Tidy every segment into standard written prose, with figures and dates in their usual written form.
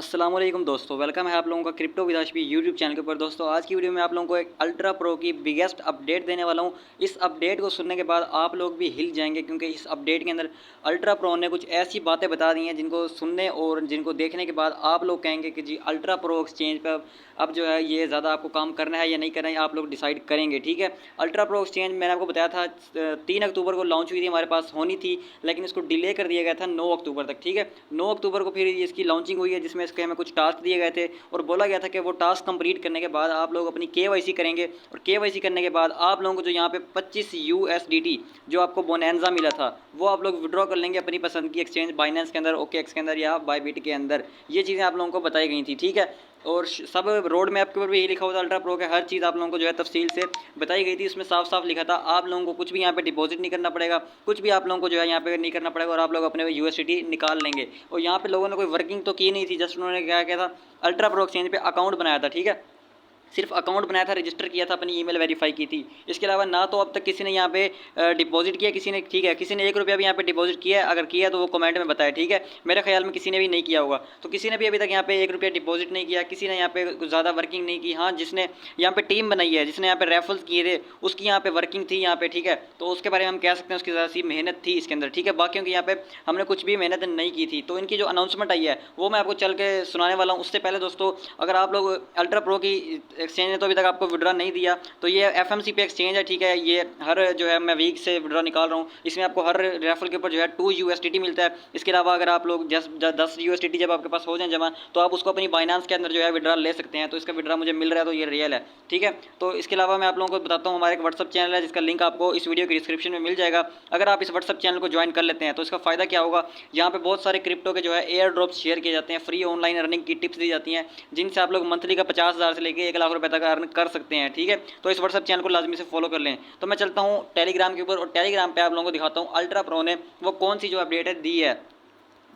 अस्सलाम वालेकुम दोस्तों, वेलकम है आप लोगों का क्रिप्टो विदाशपी यूट्यूब चैनल के ऊपर। दोस्तों आज की वीडियो में आप लोगों को एक अल्ट्रा प्रो की बिगेस्ट अपडेट देने वाला हूं। इस अपडेट को सुनने के बाद आप लोग भी हिल जाएंगे, क्योंकि इस अपडेट के अंदर अल्ट्रा प्रो ने कुछ ऐसी बातें बता दी हैं जिनको सुनने और जिनको देखने के बाद आप लोग कहेंगे कि जी अल्ट्रा प्रो एक्सचेंज पर अब जो है ये ज़्यादा आपको काम करना है या नहीं करना है, आप लोग डिसाइड करेंगे। ठीक है, अल्ट्रा प्रो एक्सचेंज मैंने आपको बताया था 3 अक्टूबर को लॉन्च हुई थी, हमारे पास होनी थी, लेकिन इसको डिले कर दिया गया था 9 अक्टूबर तक। ठीक है, 9 अक्टूबर को फिर इसकी लॉन्चिंग हुई है, जिसमें इसके हमें कुछ टास्क दिए गए थे और बोला गया था कि वो टास्क कंप्लीट करने के बाद आप लोग अपनी केवाईसी करेंगे, और केवाईसी करने के बाद आप लोगों को जो यहाँ पे 25 यूएसडीटी जो आपको बोनैंजा मिला था वो आप लोग विड्रॉ कर लेंगे अपनी पसंद की एक्सचेंज, बाइनेंस के अंदर, ओकेएक्स के अंदर या बायबिट के अंदर। ये चीज़ें आप लोगों को बताई गई थी। ठीक है, और सब रोड मैप के ऊपर भी यही लिखा हुआ था, अल्ट्रा प्रो के हर चीज़ आप लोगों को जो है तफसील से बताई गई थी। इसमें साफ साफ लिखा था आप लोगों को कुछ भी यहाँ पे डिपॉजिट नहीं करना पड़ेगा, कुछ भी आप लोगों को जो है यहाँ पे नहीं करना पड़ेगा, और आप लोग अपने यूएसडीटी निकाल लेंगे। और यहाँ पे लोगों ने कोई वर्किंग तो की नहीं थी, जस्ट उन्होंने क्या किया था, अल्ट्रा प्रो एक्सचेंज पे अकाउंट बनाया था। ठीक है, सिर्फ अकाउंट बनाया था, रजिस्टर किया था, अपनी ईमेल वेरीफाई की थी। इसके अलावा ना तो अब तक किसी ने यहाँ पे डिपॉजिट किया, किसी ने, ठीक है, किसी ने 1 रुपया भी यहाँ पे डिपॉजिट किया है, अगर किया तो वो कमेंट में बताए। ठीक है, मेरे ख्याल में किसी ने भी नहीं किया होगा, तो किसी ने भी अभी तक यहाँ पे 1 रुपया डिपॉजिट नहीं किया, किसी ने यहाँ पे कुछ ज़्यादा वर्किंग नहीं की। हाँ, जिसने यहाँ पे टीम बनाई है, जिसने यहाँ पे रेफल्स किए थे, उसकी यहाँ पे वर्किंग थी यहाँ पे। ठीक है, तो उसके बारे में हम कह सकते हैं उसकी ज़्यादा सी मेहनत थी इसके अंदर। ठीक है, बाकियों की यहाँ पे हमने कुछ भी मेहनत नहीं की थी। तो इनकी जो अनाउंसमेंट आई है वो मैं आपको चल के सुनाने वाला हूँ। उससे पहले दोस्तों, अगर आप लोग अल्ट्रा प्रो की एक्सचेंज ने तो अभी तक आपको विड्रॉ नहीं दिया, तो ये एफएमसी पे एक्सचेंज है। ठीक है, ये हर जो है मैं वीक से विड्रॉ निकाल रहा हूँ, इसमें आपको हर रेफर के ऊपर जो है 2 यूएसडीटी मिलता है। इसके अलावा अगर आप लोग 10 यूएसडीटी जब आपके पास हो जाए जमा, तो आप उसको अपनी बाइनांस के अंदर जो है विड्रॉ ले सकते हैं। तो इसका विड्रॉ मुझे मिल रहा है, तो ये रियल है। ठीक है, तो इसके अलावा मैं आप लोगों को बताता हूँ, हमारे एक व्हाट्सअप चैनल है जिसका लिंक आपको इस वीडियो के डिस्क्रिप्शन में मिल जाएगा। अगर आप इस व्हाट्सअप चैनल को ज्वाइन कर लेते हैं तो इसका फ़ायदा क्या होगा, यहाँ पे बहुत सारे क्रिप्टो के जो है एयर ड्रॉप्स शेयर किए जाते हैं, फ्री ऑनलाइन अर्निंग की टिप्स दी जाती हैं, जिनसे आप लोग मंथली का 50,000 से लेकर 1 लाख रुपये तक अर्न कर सकते हैं। ठीक है, तो इस व्हाट्सअप चैनल को लाजमी से फॉलो कर लें। तो मैं चलता हूँ टेलीग्राम के ऊपर, और टेलीग्राम पे आप लोगों को दिखाता हूँ अल्ट्रा प्रो ने वो कौन सी जो अपडेट है दी है।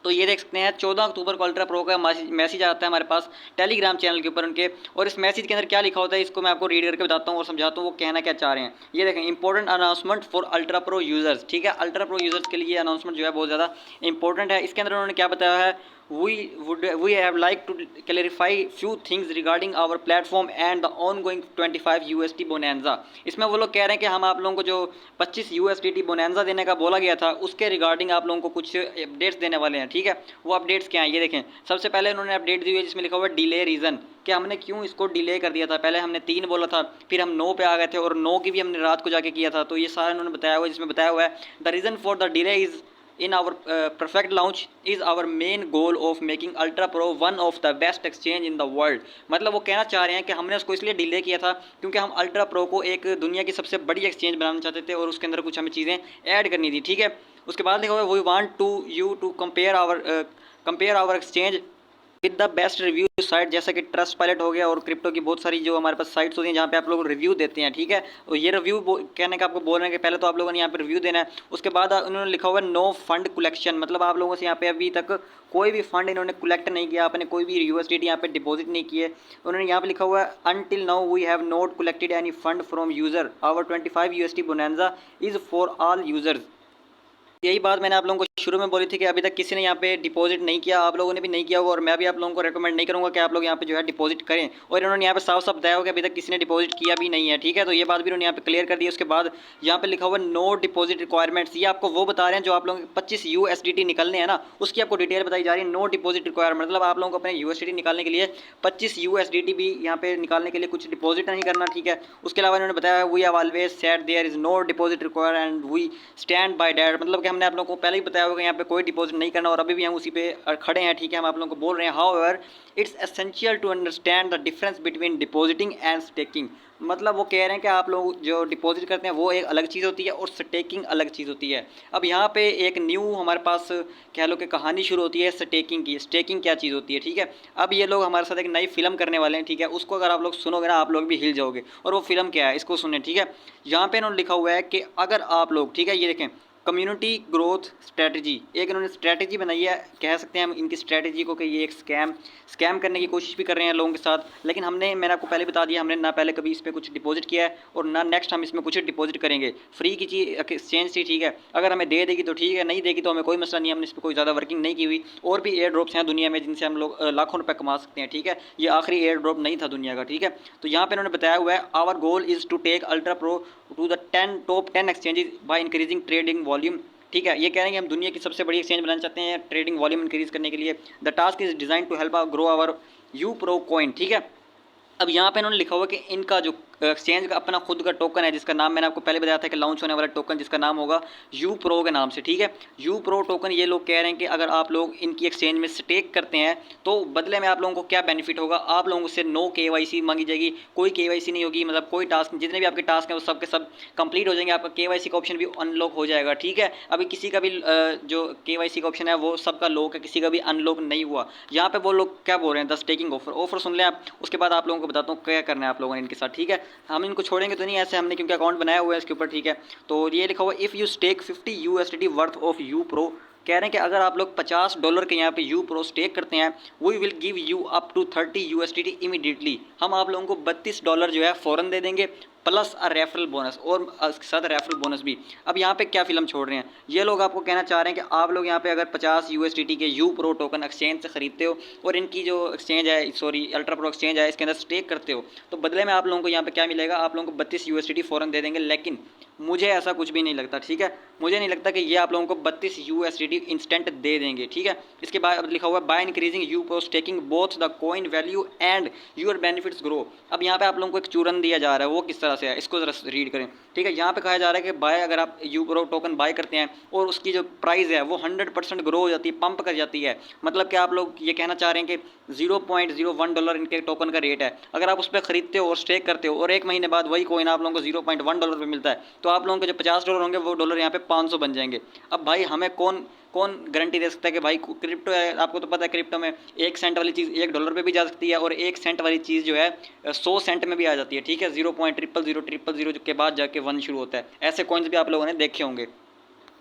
तो ये देख सकते हैं 14 अक्टूबर को अल्ट्रा प्रो का मैसेज आता है हमारे पास टेलीग्राम चैनल के ऊपर उनके, और इस मैसेज के अंदर क्या लिखा होता है इसको मैं आपको रीड करके बताता हूँ और समझाता हूँ वो कहना क्या चाह रहे हैं। ये देखें, important announcement for ultra pro users. ठीक है, अल्ट्रा प्रो यूजर्स के लिए ये अनाउंसमेंट जो है बहुत ज़्यादा इंपॉर्टेंट है। इसके अंदर उन्होंने क्या बताया है, we have like to clarify few things regarding our platform and the ongoing 25 USD bonanza। इसमें वो लोग कह रहे हैं कि हम आप लोगों को जो 25 USDT बोनेंजा देने का बोला गया था उसके रिगार्डिंग आप लोगों को कुछ अपडेट्स देने वाले हैं। ठीक है, वो अपडेट्स क्या हैं ये देखें। सबसे पहले उन्होंने अपडेट दी हुई है जिसमें लिखा हुआ है डिले रीज़न, कि हमने क्यों इसको डिले कर दिया था। पहले हमने 3 बोला था, फिर हम 9 पे आ गए थे, और 9 की भी हमने रात को जाके किया था। तो ये सारा उन्होंने बताया हुआ है, जिसमें बताया हुआ है the reason for the delay is in our perfect launch is our main goal of making Ultra Pro one of the best exchange in the world। मतलब वो कहना चाह रहे हैं कि हमने उसको इसलिए डिले किया था क्योंकि हम Ultra Pro को एक दुनिया की सबसे बड़ी एक्सचेंज बनाना चाहते थे, और उसके अंदर कुछ हमें चीज़ें ऐड करनी थी। ठीक है, उसके बाद लिखा हुआ है we want to you to compare our exchange with the best review site, जैसा कि ट्रस्ट पायलट हो गया, और क्रिप्टो की बहुत सारी जो हमारे पास साइट्स होती हैं जहाँ पे आप लोग रिव्यू देते हैं। ठीक है, और ये रिव्यू कहने का आपको बोल रहे हैं कि पहले तो आप लोगों ने यहाँ पे रिव्यू देना है। उसके बाद उन्होंने लिखा हुआ है नो फंड कलेक्शन, मतलब आप लोगों से यहाँ पे अभी तक कोई भी फंड इन्होंने कलेक्ट नहीं किया, आपने कोई भी यूएसडीटी यहाँ पे डिपॉजिट नहीं किए। उन्होंने यहाँ पे लिखा हुआ है until now we have not collected any fund from user, our 25 USD bonanza is for all users. यही बात मैंने आप लोगों को शुरू में बोली थी कि अभी तक किसी ने यहाँ पे डिपॉजिट नहीं किया, आप लोगों ने भी नहीं किया होगा, और मैं भी आप लोगों को रेकमेंड नहीं करूँगा कि आप लोग यहाँ पे जो है डिपॉजिट करें। और इन्होंने यहाँ पे साफ साफ बताया होगा कि अभी तक किसी ने डिपॉजिट किया भी नहीं है। ठीक है, तो ये बात भी उन्होंने यहाँ पे क्लियर कर दी। उसके बाद यहाँ पे लिखा हुआ नो डिपॉजिट रिक्वायरमेंट्स, ये आपको वो बता रहे हैं जो आप लोगों के 25 यूएसडीटी निकलने हैं ना, उसकी आपको डिटेल बताई जा रही है। नो डिपॉजिट रिक्वायरमेंट मतलब आप लोगों को अपने यूएसडीटी निकालने के लिए 25 यूएसडीटी भी यहाँ पे निकालने के लिए कुछ डिपॉजिट नहीं करना। ठीक है, उसके अलावा इन्होंने बताया we have always said there is no deposit require and we stand by that, मतलब कि हमने आप लोगों को पहले ही बताया होगा यहाँ पे कोई डिपॉजिट नहीं करना, और अभी भी हम उसी पे खड़े हैं। ठीक है, हम आप लोगों को बोल रहे हैं however it's essential to understand the difference between depositing and staking. मतलब वो कह रहे हैं कि आप लोग जो डिपॉजिट करते हैं वो एक अलग चीज़ होती है और स्टेकिंग अलग चीज़ होती है। अब यहाँ पे एक न्यू हमारे पास कह लो कि कहानी शुरू होती है स्टेकिंग की। स्टेकिंग क्या चीज़ होती है, ठीक है, अब ये लोग हमारे साथ एक नई फिल्म करने वाले हैं। ठीक है, उसको अगर आप लोग सुनोगे ना आप लोग भी हिल जाओगे, और वो फिल्म क्या है इसको सुने। ठीक है, यहाँ पे इन्होंने लिखा हुआ है कि अगर आप लोग, ठीक है, ये देखें, कम्युनिटी ग्रोथ स्ट्रेटजी, एक इन्होंने स्ट्रेटजी बनाई है, कह सकते हैं हम इनकी स्ट्रेटजी को कि ये एक स्कैम करने की कोशिश भी कर रहे हैं लोगों के साथ। लेकिन मैंने आपको पहले बता दिया, हमने ना पहले कभी इस पर कुछ डिपॉजिट किया है और ना नेक्स्ट हम इसमें कुछ डिपॉजिट करेंगे। फ्री की चीज़ एक्सचेंज थी, ठीक है, अगर हमें दे देगी तो ठीक है, नहीं देगी तो हमें कोई मसला नहीं है, हमने इस पर कोई ज़्यादा वर्किंग नहीं की हुई। और भी एयर ड्रॉप्स हैं दुनिया में जिनसे हम लोग लाखों रुपये कमा सकते हैं, ठीक है, ये आखिरी एयर ड्रॉप नहीं था दुनिया का, ठीक है। तो यहाँ पे इन्होंने बताया हुआ है, our goal is to take ultra pro to the top 10 exchanges by increasing trading volume, ठीक है। ये कह रहे हैं कि हम दुनिया की सबसे बड़ी एक्सचेंज बनाना चाहते हैं ट्रेडिंग वॉल्यूम इंक्रीज करने के लिए। The task is design to help grow our U pro coin, ठीक है। अब यहाँ पे इन्होंने लिखा हुआ कि इनका जो एक्सचेंज का अपना खुद का टोकन है, जिसका नाम मैंने आपको पहले बताया था कि लॉन्च होने वाला टोकन, जिसका नाम होगा यू प्रो के नाम से, ठीक है। यू प्रो टोकन, ये लोग कह रहे हैं कि अगर आप लोग इनकी एक्सचेंज में स्टेक करते हैं तो बदले में आप लोगों को क्या बेनिफिट होगा, आप लोगों से नो KYC मांगी जाएगी, कोई KYC नहीं होगी, मतलब कोई टास्क, जितने भी आपके टास्क हैं वो सब के सब कंप्लीट हो जाएंगे, आपका KYC का ऑप्शन भी अनलॉक हो जाएगा, ठीक है। अभी किसी का भी जो KYC का ऑप्शन है वो सबका लॉक है, किसी का भी अनलॉक नहीं हुआ। यहाँ पे वो लोग क्या बोल रहे हैं, द स्टेकिंग ऑफर सुन लें आप, उसके बाद आप लोगों को बताता हूँ क्या करना है आप लोगों ने इनके साथ, ठीक है। हम इनको छोड़ेंगे तो नहीं ऐसे, हमने क्योंकि अकाउंट बनाया हुआ है इसके ऊपर, ठीक है। तो ये लिखा हुआ, if you stake 50 USDT worth of U pro, कह रहे हैं कि अगर आप लोग $50 के यहाँ पे यू प्रो स्टेक करते हैं, we will give you up to 30 USDT immediately, हम आप लोगों को $32 जो है फ़ौरन दे देंगे, प्लस अ रेफरल बोनस, और उसके साथ रेफरल बोनस भी। अब यहाँ पे क्या फिल्म छोड़ रहे हैं ये लोग, आपको कहना चाह रहे हैं कि आप लोग यहाँ पे अगर 50 USDT के यू प्रो टोकन एक्सचेंज से खरीदते हो और इनकी जो एक्सचेंज है, सॉरी अल्ट्रा प्रो एक्सचेंज है, इसके अंदर स्टेक करते हो, तो बदले में आप लोगों को यहाँ पे क्या मिलेगा, आप लोगों को 32 USDT फ़ौरन दे देंगे। लेकिन मुझे ऐसा कुछ भी नहीं लगता, ठीक है, मुझे नहीं लगता कि ये आप लोगों को 32 USDT इंस्टेंट दे देंगे, ठीक है। इसके बाद लिखा हुआ है, by increasing U pro staking both the coin value and your benefits grow. अब यहाँ पे आप लोगों को एक चूरन दिया जा रहा है, वो किस तरह से है, इसको जरा रीड करें, ठीक है। यहाँ पे कहा जा रहा है कि बाय, अगर आप यू प्रो टोकन बाय करते हैं और उसकी जो प्राइस है वो 100% ग्रो हो जाती है, पंप कर जाती है, मतलब कि आप लोग ये कहना चाह रहे हैं कि $0.01 इनके टोकन का रेट है, अगर आप उस पर खरीदते हो और स्टेक करते हो और एक महीने बाद वही कॉइन आप लोगों को $0.1 पे मिलता है, तो आप लोगों के जो $50 होंगे वो डॉलर यहाँ पे 500 बन जाएंगे। अब भाई हमें कौन कौन गारंटी दे सकता है कि भाई क्रिप्टो है, आपको तो पता है क्रिप्टो में 1 सेंट वाली चीज़ $1 पे भी जा सकती है और 1 सेंट वाली चीज़ जो है 100 सेंट में भी आ जाती है, ठीक है। 0.00000 के बाद जाके 1 शुरू होता है, ऐसे कॉइन्स भी आप लोगों ने देखे होंगे,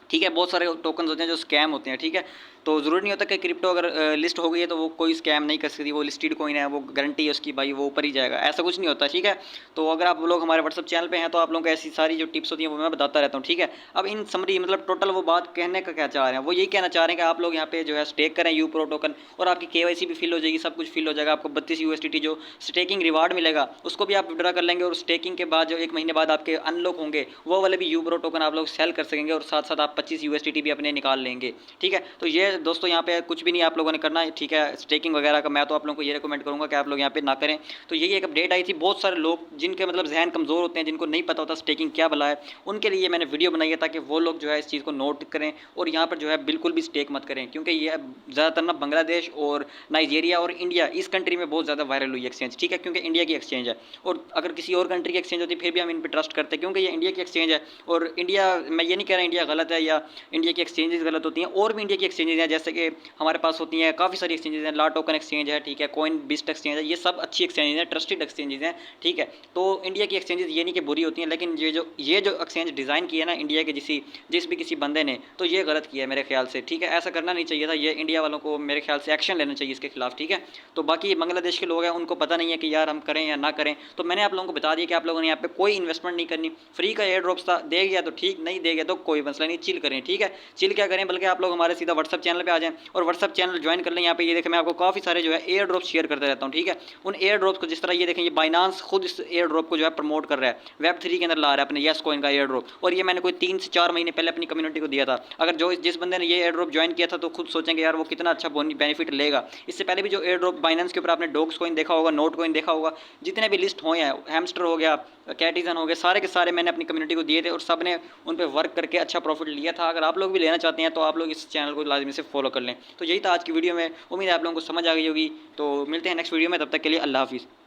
ठीक है। बहुत सारे टोकन्स होते हैं जो स्कैम होते हैं, ठीक है। तो ज़रूरी नहीं होता कि क्रिप्टो अगर लिस्ट हो गई है तो वो कोई स्कैम नहीं कर सकती, वो लिस्टेड कॉइन है, वो गारंटी है उसकी भाई वो ऊपर ही जाएगा, ऐसा कुछ नहीं होता, ठीक है। तो अगर आप लोग हमारे व्हाट्सअप चैनल पे हैं तो आप लोगों को ऐसी सारी जो टिप्स होती हैं वो मैं बताता रहता हूँ, ठीक है। अब इन समरी मतलब टोटल वो बात कहने का क्या चाह रहे हैं, वो यही कहना चाह रहे हैं कि आप लोग यहाँ पे जो है स्टेक करें यू प्रो टोकन, और आपकी KYC भी फिल हो जाएगी, सब कुछ फिल हो जाएगा, आपको 32 USDT जो स्टेकिंग रिवार्ड मिलेगा उसको भी आप विड्रा कर लेंगे, और स्टेकिंग के बाद जो 1 महीने बाद आपके अनलॉक होंगे वो वाले भी यू प्रो टोकन आप लोग सेल कर सकेंगे, और साथ साथ आप 25 USDT भी अपने निकाल लेंगे, ठीक है। तो ये दोस्तों यहाँ पे कुछ भी नहीं आप लोगों ने करना है, ठीक है, स्टेकिंग वगैरह का मैं तो आप लोगों को ये रिकमेंड करूँगा कि आप लोग यहाँ पे ना करें। तो यही एक अपडेट आई थी, बहुत सारे लोग जिनके मतलब जहन कमज़ोर होते हैं, जिनको नहीं पता होता स्टेकिंग क्या भला है, उनके लिए मैंने वीडियो बनाई है ताकि वो लोग जो है इस चीज़ को नोट करें और यहाँ पर जो है बिल्कुल भी स्टेक मत करें, क्योंकि ये ज़्यादातर ना बांग्लादेश और नाइजीरिया और इंडिया, इस कंट्री में बहुत ज़्यादा वायरल हुई एक्सचेंज, ठीक है, क्योंकि इंडिया की एक्सचेंज है। और अगर किसी और कंट्री की एक्सचेंज होती फिर भी हम इन पर ट्रस्ट करते हैं, क्योंकि ये इंडिया की एक्सचेंज है। और इंडिया, मैं ये नहीं कह रहा इंडिया गलत है या इंडिया की एक्सचेंजेस गलत होती हैं, और भी इंडिया की एक्सचेंजेस हैं, जैसे कि हमारे पास होती हैं काफ़ी सारी एक्सचेंजेस हैं, ला टोकन एक्सचेंज है, ठीक है, कॉइन बिस्ट एक्सचेंज है, ये सब अच्छी एक्सचेंजेस हैं, ट्रस्टेड एक्सचेंजेस हैं, ठीक है। तो इंडिया की एक्सचेंजेस ये नहीं कि बुरी होती हैं, लेकिन ये जो एक्सचेंज डिज़ाइन किया ना इंडिया के जिस भी किसी बंदे ने, तो ये गलत किया है मेरे ख्याल से, ठीक है, ऐसा करना नहीं चाहिए था, ये इंडिया वालों को मेरे ख्याल से एक्शन लेना चाहिए इसके खिलाफ, ठीक है। तो बाकी बांग्लादेश के लोग हैं उनको पता नहीं है कि यार हम करें या ना करें, तो मैंने आप लोगों को बता दिया कि आप लोगों ने यहाँ पे कोई इन्वेस्टमेंट नहीं करनी, फ्री का एयर ड्रॉप्स था, दे गया तो ठीक, नहीं दे गया तो कोई मसला नहीं, चिल करें, ठीक है। चिल क्या करें, बल्कि आप लोग हमारे सीधा व्हाट्सअप चैनल पे आ जाएं और व्हाट्सअप चैनल ज्वाइन कर लें। यहाँ पे ये देखें मैं आपको काफ़ी सारे जो है एयर ड्रॉप शेयर करते रहता हूँ, ठीक है। उन एयर ड्रॉप्स को जिस तरह ये देखें, ये बाइनांस खुद इस एयर ड्रॉप को जो है प्रमोट कर रहा है, Web3 के अंदर ला रहा है अपने येस कॉइन का एयर ड्रॉप, और ये मैंने कोई 3 से 4 महीने पहले अपनी कम्युनिटी को दिया था। अगर जिस बंदे ने ये एयर ड्रॉप ज्वाइन किया था तो खुद सोचेंगे यार वो कितना अच्छा बेनिफिट लेगा। इससे पहले भी जो एयर ड्रॉप बाइनांस के ऊपर आपने डॉग्स कॉइन देखा होगा, नोट कॉइन देखा होगा, जितने भी लिस्ट हुए हैं, हैमस्टर हो गया, कैटिजन हो गए, सारे के सारे मैंने अपनी कम्युनिटी को दिए थे और सब ने उन पर वर्क करके अच्छा प्रॉफिट लिया था। अगर आप लोग भी लेना चाहते हैं तो आप लोग इस चैनल को लाजमी से फॉलो कर लें। तो यही था आज की वीडियो में, उम्मीद है आप लोगों को समझ आ गई होगी। तो मिलते हैं नेक्स्ट वीडियो में, तब तक के लिए अल्लाह हाफिज़।